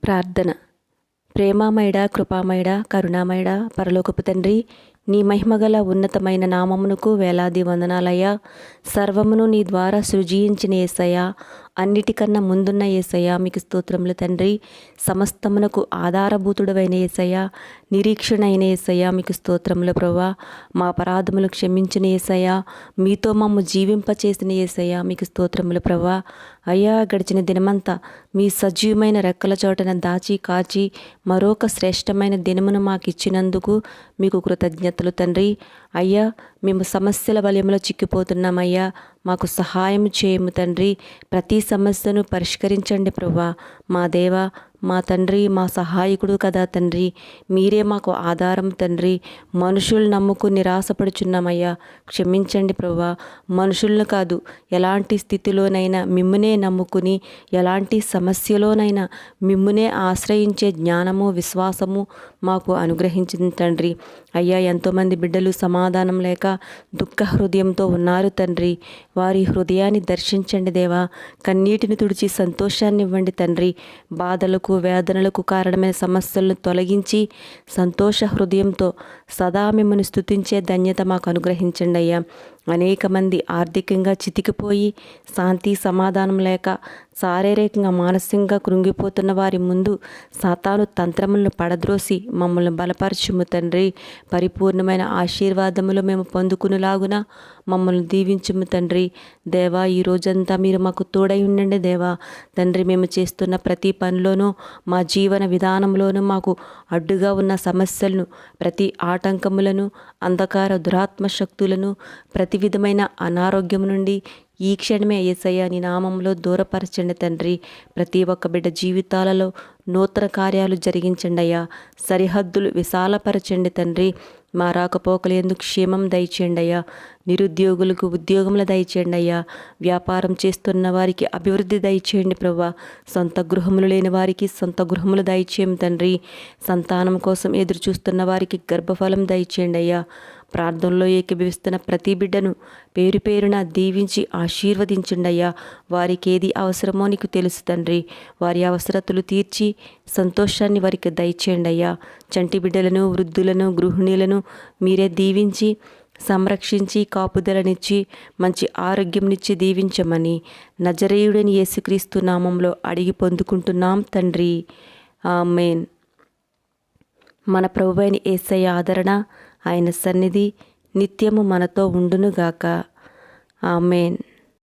ప్రార్థన. ప్రేమామయుడా, కృపామయుడా, కరుణామయుడా, పరలోకపు తండ్రి, నీ మహిమగల ఉన్నతమైన నామమునకు వేలాది వందనాలయ్యా. సర్వమును నీ ద్వారా సృజించిన యేసయ్యా, అన్నిటికన్నా ముందున్న యేసయ్యా, మీకు స్తోత్రములు తండ్రి. సమస్తమునకు ఆధారభూతుడవైన యేసయ్యా, నిరీక్షణ అయిన యేసయ్యా, మీకు స్తోత్రములు ప్రభువా. మా అపరాధములు క్షమించిన యేసయ్యా, మీతో మమ్ము జీవింపచేసిన యేసయ్యా, మీకు స్తోత్రములు ప్రభువా. అయ్యా, గడిచిన దినమంతా మీ సజీవమైన రెక్కల చోటన దాచి కాచి మరొక శ్రేష్టమైన దినమును మాకు ఇచ్చినందుకు మీకు కృతజ్ఞతలు తండ్రి. అయ్యా, మేము సమస్యల వలయంలో చిక్కిపోతున్నామయ్యా, మాకు సహాయం చేయము తండ్రి. ప్రతి సమస్యను పరిష్కరించండి ప్రభువా. మా దేవా, మా తండ్రి, మా సహాయకుడు కదా తండ్రి. మీరే మాకు ఆధారం తండ్రి. మనుషులు నమ్ముకు నిరాశపడుచున్నామయ్యా, క్షమించండి ప్రభువా. మనుషులను కాదు, ఎలాంటి స్థితిలోనైనా మిమ్మునే నమ్ముకుని, ఎలాంటి సమస్యలోనైనా మిమ్మునే ఆశ్రయించే జ్ఞానము, విశ్వాసము మాకు అనుగ్రహించింది తండ్రి. అయ్యా, ఎంతోమంది బిడ్డలు సమాధానం లేక దుఃఖ హృదయంతో ఉన్నారు తండ్రి. వారి హృదయాన్ని దర్శించండి దేవా. కన్నీటిని తుడిచి సంతోషాన్ని ఇవ్వండి తండ్రి. బాధలకు, వేదనలకు కారణమైన సమస్యలను తొలగించి సంతోష హృదయంతో సదా మిమ్మల్ని స్తుతించే ధన్యత మాకు అనుగ్రహించండి అయ్యా. అనేక మంది ఆర్థికంగా చితికిపోయి శాంతి సమాధానం లేక శారీరకంగా మానసికంగా కృంగిపోతున్న వారి ముందు సాతాను తంత్రములను పడద్రోసి మమ్మల్ని బలపరచుము తండ్రి. పరిపూర్ణమైన ఆశీర్వాదములు మేము పొందుకునేలాగున మమ్మల్ని దీవించుము తండ్రి. దేవా, ఈ రోజంతా మీరు మాకు తోడై ఉండండి దేవా. తండ్రి, మేము చేస్తున్న ప్రతి పనిలోనూ, మా జీవన విధానంలోనూ మాకు అడ్డుగా ఉన్న సమస్యలను, ప్రతి ఆటంకములను, అంధకార దురాత్మ శక్తులను, ప్రతి విధమైన అనారోగ్యం నుండి ఈ క్షణమే యేసయ్య నీ నామంలో దూరపరచండి తండ్రి. ప్రతి ఒక్క బిడ్డ జీవితాలలో నూతన కార్యాలు జరిగించండి అయ్యా. సరిహద్దులు విశాలపరచండి తండ్రి. మా రాకపోకలు ఎందుకు క్షేమం దయచేయండి అయ్యా. నిరుద్యోగులకు ఉద్యోగములు దయచేయండి అయ్యా. వ్యాపారం చేస్తున్న వారికి అభివృద్ధి దయచేయండి ప్రభువా. సొంత గృహములు లేని వారికి సొంత గృహములు దయచేయం తండ్రి. సంతానం కోసం ఎదురు చూస్తున్న వారికి గర్భఫలం దయచేయండి అయ్యా. ప్రార్థనలో ఏకీభవిస్తున్న ప్రతి బిడ్డను పేరు పేరున దీవించి ఆశీర్వదించండి అయ్యా. వారికి ఏది అవసరమో నీకు తెలుసు తండ్రి. వారి అవసరతలు తీర్చి సంతోషాన్ని వారికి దయచేయండి అయ్యా. చంటి బిడ్డలను, వృద్ధులను, గృహిణులను మీరే దీవించి సంరక్షించి కాపుదలనిచ్చి మంచి ఆరోగ్యంనిచ్చి దీవించమని నజరేయుడని యేసుక్రీస్తు నామంలో అడిగి పొందుకుంటున్నాం తండ్రి. ఆమేన్. మన ప్రభువైన యేసయ్య ఆదరణ, ఆయన సన్నిధి నిత్యము మనతో ఉండునుగాక. ఆమేన్.